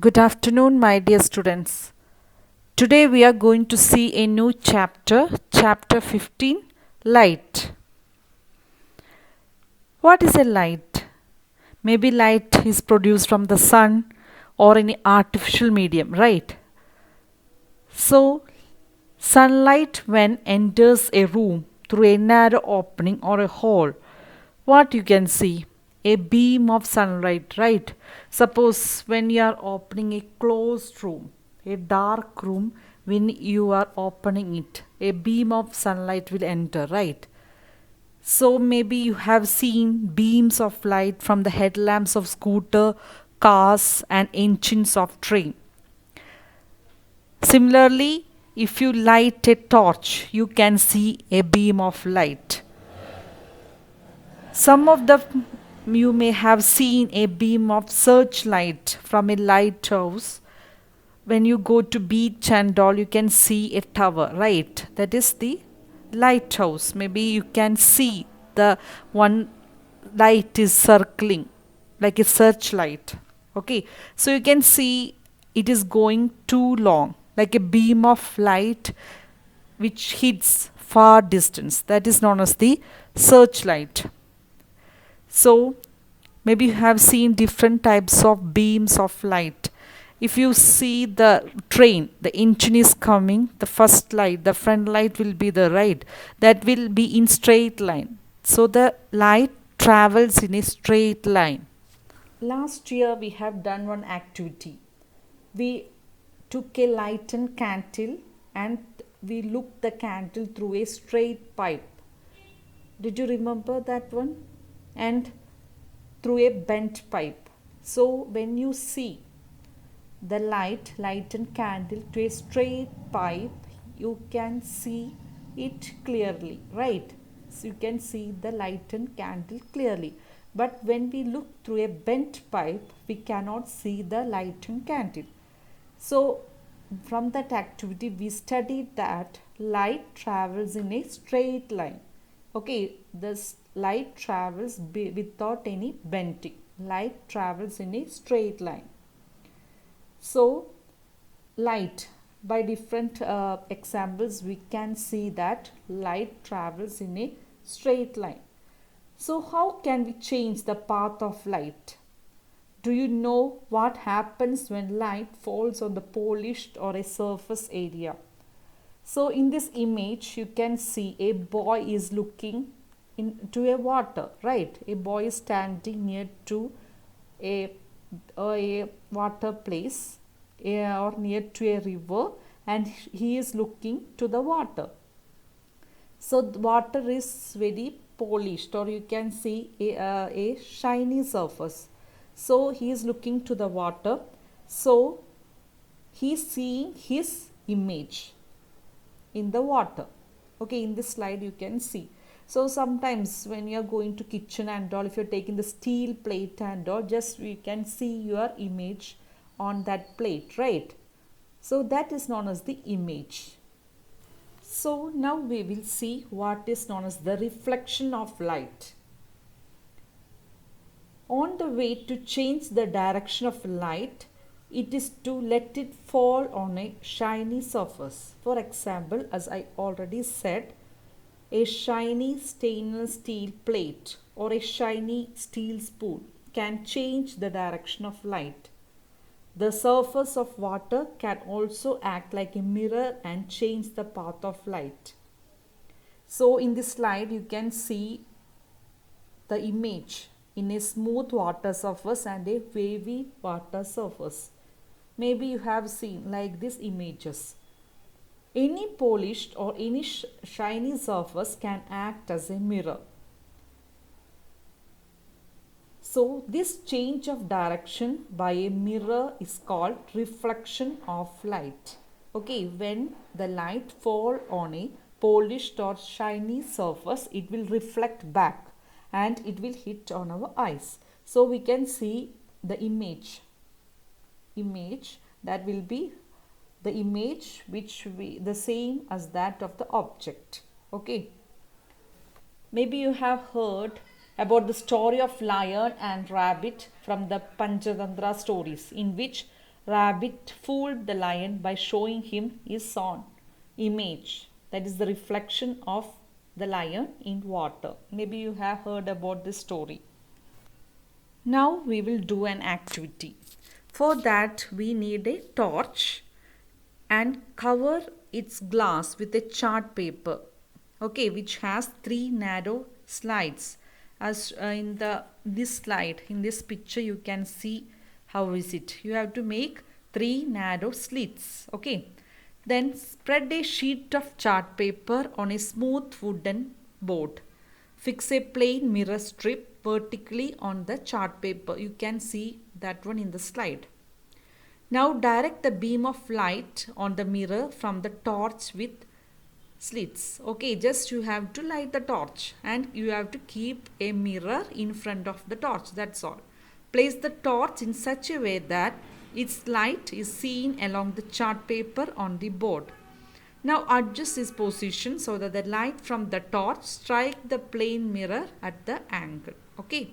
Good afternoon, my dear students. Today we are going to see a new chapter, chapter 15, light. What is a light? Maybe light is produced from the sun or any artificial medium, right? So, sunlight when enters a room through a narrow opening or a hole, what you can see? A beam of sunlight, right? Suppose when you are opening a closed room, a dark room, when you are opening it, a beam of sunlight will enter, right? So maybe you have seen beams of light from the headlamps of scooter, cars and engines of train. Similarly, if you light a torch, you can see a beam of light. Some of the you may have seen a beam of searchlight from a lighthouse. When you go to beach and all, you can see a tower, right? That is the lighthouse. Maybe you can see the one light is circling like a searchlight. Okay, so you can see it is going too long, like a beam of light which hits far distance. That is known as the searchlight. So maybe you have seen different types of beams of light. If you see the train, the engine is coming, the first light, the front light will be the right. That will be in straight line. So the light travels in a straight line. Last year we have done one activity. We took a lighted candle and we looked the candle through a straight pipe. Did you remember that one? And through a bent pipe. So when you see the lighted candle to a straight pipe, you can see it clearly, right? So you can see the lighted candle clearly. But when we look through a bent pipe, we cannot see the lighted candle. So from that activity, we studied that light travels in a straight line. Okay, this light travels without any bending. Light travels in a straight line. So, light, by different examples, we can see that light travels in a straight line. So, how can we change the path of light? Do you know what happens when light falls on the polished or a surface area? So in this image you can see a boy is looking into a water, right? A boy is standing near to a, a water place or near to a river and he is looking to the water. So the water is very polished or you can see a shiny surface. So he is looking to the water. So he is seeing his image in the water. Okay, in this slide you can see. So sometimes when you are going to kitchen and all, if you're taking the steel plate and all, just you can see your image on that plate, right? So that is known as the image. So now we will see what is known as the reflection of light. On the way to change the direction of light, it is to let it fall on a shiny surface. For example, as I already said, a shiny stainless steel plate or a shiny steel spoon can change the direction of light. The surface of water can also act like a mirror and change the path of light. So in this slide you can see the image in a smooth water surface and a wavy water surface. Maybe you have seen like these images. Any polished or any shiny surface can act as a mirror. So this change of direction by a mirror is called reflection of light. Okay, when the light fall on a polished or shiny surface, it will reflect back and it will hit on our eyes. So we can see the image that will be the image which we the same as that of the object. Okay, maybe you have heard about the story of lion and rabbit from the Panchatantra stories, in which Rabbit fooled the lion by showing him his own image. That is the reflection of the lion in water. Maybe you have heard about this story. Now we will do an activity. For that we need a torch and cover its glass with a chart paper, okay, which has three narrow slides. As in this slide, in this picture, you can see how is it. You have to make three narrow slits, okay. Then spread a sheet of chart paper on a smooth wooden board. Fix a plain mirror strip vertically on the chart paper. You can see that one in the slide. Now direct the beam of light on the mirror from the torch with slits. Okay, just you have to light the torch and you have to keep a mirror in front of the torch. That's all. Place the torch in such a way that its light is seen along the chart paper on the board. Now adjust its position so that the light from the torch strike the plane mirror at the angle. Okay.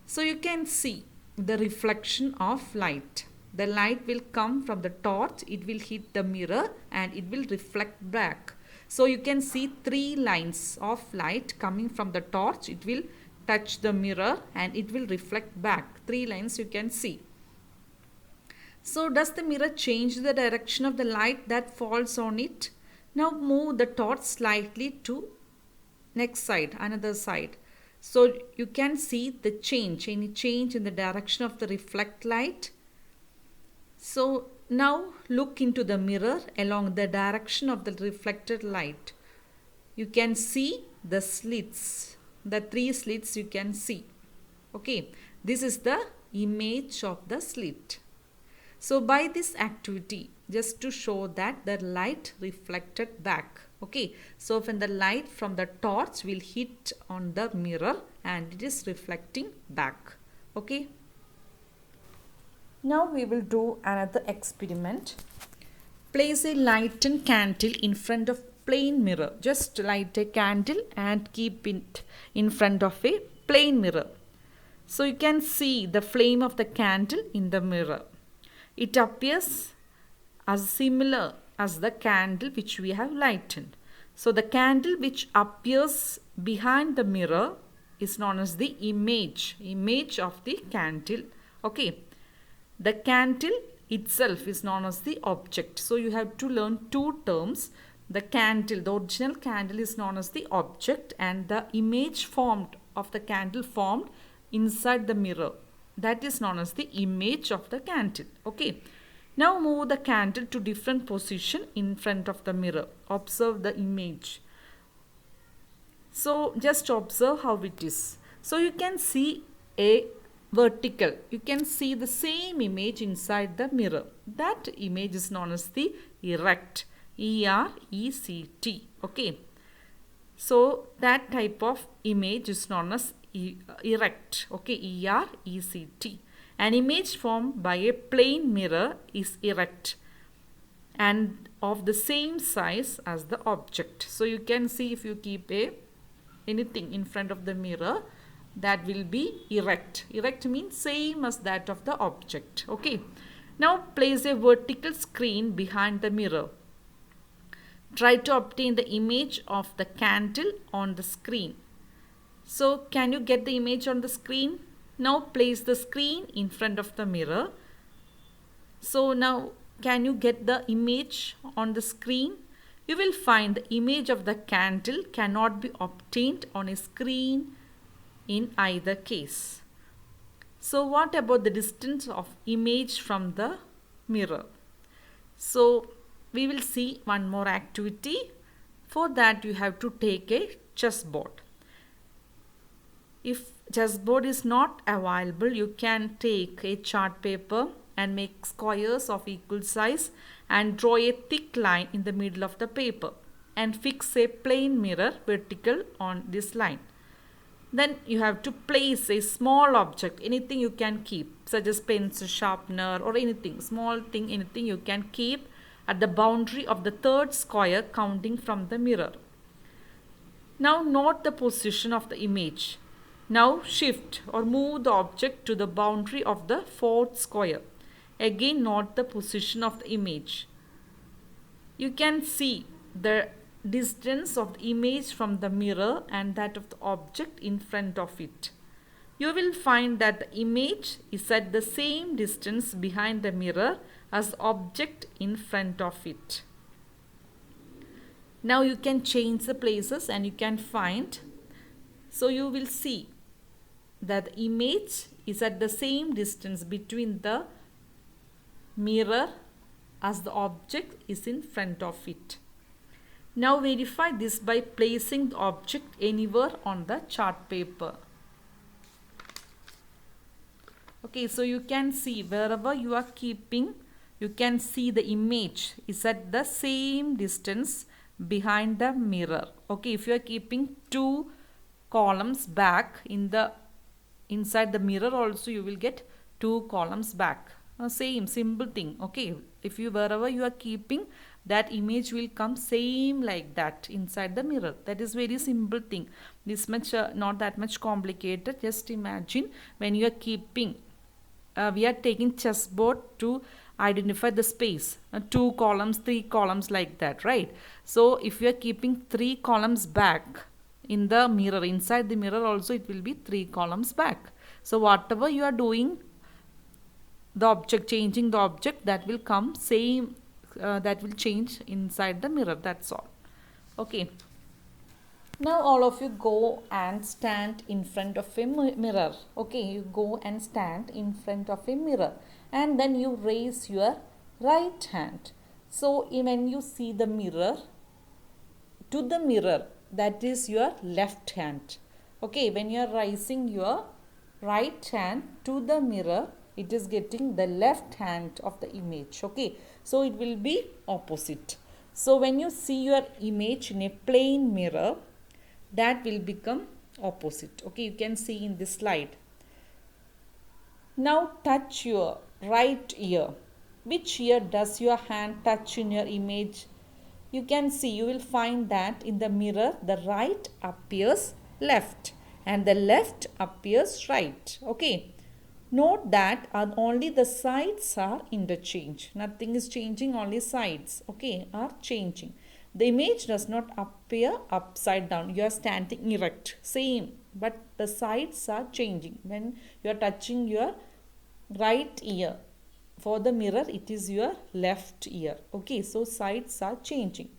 So you can see the reflection of light. The light will come from the torch, it will hit the mirror and it will reflect back. So you can see three lines of light coming from the torch. It will touch the mirror and it will reflect back. Three lines you can see. So does the mirror change the direction of the light that falls on it? Now move the torch slightly to next side, another side. So you can see the change, any change in the direction of the reflect light. So now look into the mirror along the direction of the reflected light. You can see the slits, the three slits you can see. Okay, this is the image of the slit. So by this activity, just to show that the light reflected back. Okay, so when the light from the torch will hit on the mirror and it is reflecting back. Okay. Now we will do another experiment. Place a lighted candle in front of plain mirror. Just light a candle and keep it in front of a plain mirror. So you can see the flame of the candle in the mirror. It appears as similar as the candle which we have lighted. So the candle which appears behind the mirror is known as the image of the candle. Okay. The candle itself is known as the object. So you have to learn two terms. The candle, the original candle is known as the object and the image formed of the candle formed inside the mirror. That is known as the image of the candle. Okay. Now move the candle to different position in front of the mirror. Observe the image. So just observe how it is. So you can see a vertical. You can see the same image inside the mirror. That image is known as the erect. E-R-E-C-T. Okay. So that type of image is known as erect. Okay. E-R-E-C-T. An image formed by a plain mirror is erect and of the same size as the object. So you can see if you keep anything in front of the mirror, that will be erect. Erect means same as that of the object. Okay. Now place a vertical screen behind the mirror. Try to obtain the image of the candle on the screen. So can you get the image on the screen? Now place the screen in front of the mirror. So now can you get the image on the screen? You will find the image of the candle cannot be obtained on a screen in either case. So what about the distance of image from the mirror? So we will see one more activity. For that you have to take a chessboard. If chessboard is not available, you can take a chart paper and make squares of equal size and draw a thick line in the middle of the paper and fix a plain mirror vertical on this line. Then you have to place a small object, anything you can keep, such as pencil, sharpener or anything, small thing, anything you can keep at the boundary of the third square counting from the mirror. Now note the position of the image. Now shift or move the object to the boundary of the fourth square. Again, note the position of the image. You can see the distance of the image from the mirror and that of the object in front of it. You will find that the image is at the same distance behind the mirror as the object in front of it. Now you can change the places and you can find. So you will see that the image is at the same distance between the mirror as the object is in front of it. Now verify this by placing the object anywhere on the chart paper. Okay, so you can see wherever you are keeping, you can see the image is at the same distance behind the mirror. Okay, if you are keeping two columns back inside the mirror also, you will get two columns back. Same simple thing. Okay, if you wherever you are keeping, that image will come same like that inside the mirror. That is very simple thing. This much not that much complicated. Just imagine when you are keeping, we are taking chessboard to identify the space, two columns, three columns, like that, right? So if you are keeping three columns back in the mirror, inside the mirror also it will be three columns back. So whatever you are doing, the object, changing the object, that will come same, that will change inside the mirror. That's all. Okay, now all of you go and stand in front of a mirror. Okay, you go and stand in front of a mirror and then you raise your right hand. So when you see the mirror, to the mirror, that is your left hand. Okay, when you are raising your right hand to the mirror, it is getting the left hand of the image. Okay, so it will be opposite. So when you see your image in a plain mirror, that will become opposite. Okay, you can see in this slide. Now touch your right ear. Which ear does your hand touch in your image? You can see, you will find that in the mirror the right appears left and the left appears right. Okay, note that only the sides are interchanged. Nothing is changing, only sides, okay, are changing. The image does not appear upside down. You are standing erect, same, but the sides are changing. When you are touching your right ear, for the mirror it is your left ear. Okay, so sides are changing.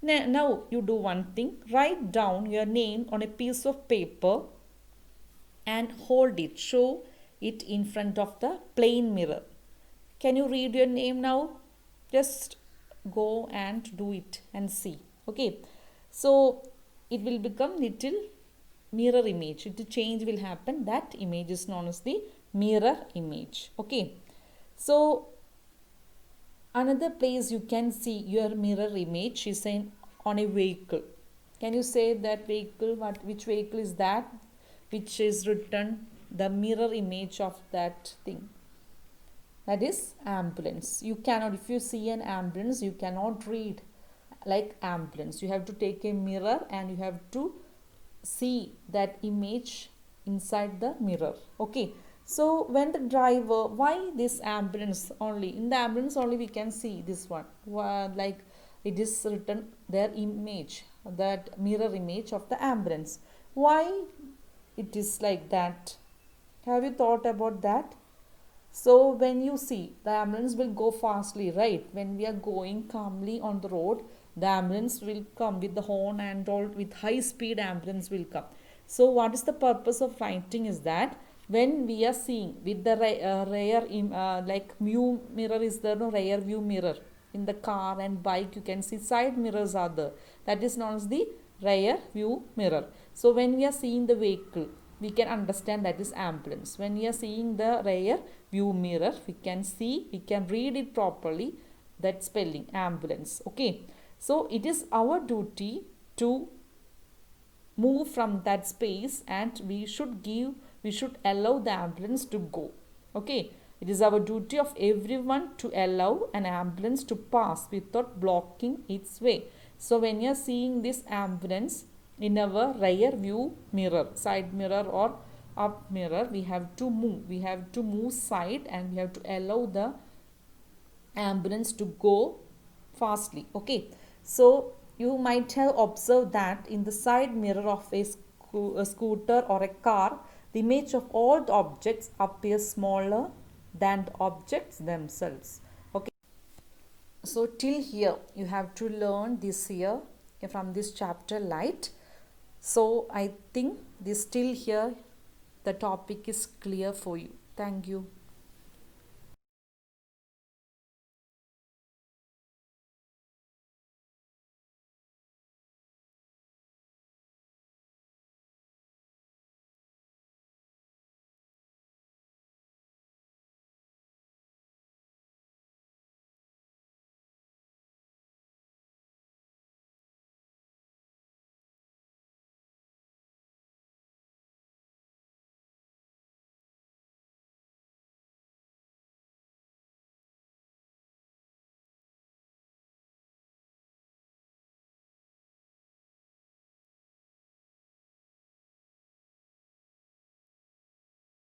Now you do one thing. Write down your name on a piece of paper and hold it. Show it in front of the plain mirror. Can you read your name now? Just go and do it and see. Okay, so it will become little mirror image. The change will happen. That image is known as the mirror image. Okay, so another place you can see your mirror image is on a vehicle. Can you say that vehicle? Which vehicle is that? Which is written the mirror image of that thing? That is ambulance. You cannot, if you see an ambulance, you cannot read like ambulance. You have to take a mirror and you have to see that image inside the mirror. Okay, so when the driver, why this ambulance only? In the ambulance only we can see this one, like it is written their image, that mirror image of the ambulance. Why it is like that? Have you thought about that? So when you see, the ambulance will go fastly, right? When we are going calmly on the road, the ambulance will come with the horn and all, with high speed ambulance will come. So what is the purpose of writing is that when we are seeing with the rear like view mirror is there, no rear view mirror in the car and bike, you can see side mirrors are there. That is known as the rear view mirror. So when we are seeing the vehicle, we can understand that is ambulance. When we are seeing the rear view mirror, we can see, we can read it properly, that spelling ambulance. Okay, so it is our duty to move from that space and we should allow the ambulance to go. Okay, it is our duty of everyone to allow an ambulance to pass without blocking its way. So when you are seeing this ambulance in our rear view mirror, side mirror or up mirror, we have to move. We have to move side and we have to allow the ambulance to go fastly. Okay, so you might have observed that in the side mirror of a scooter or a car, the image of all the objects appears smaller than the objects themselves. Okay, so till here you have to learn this here from this chapter light. So I think this till here the topic is clear for you. Thank you.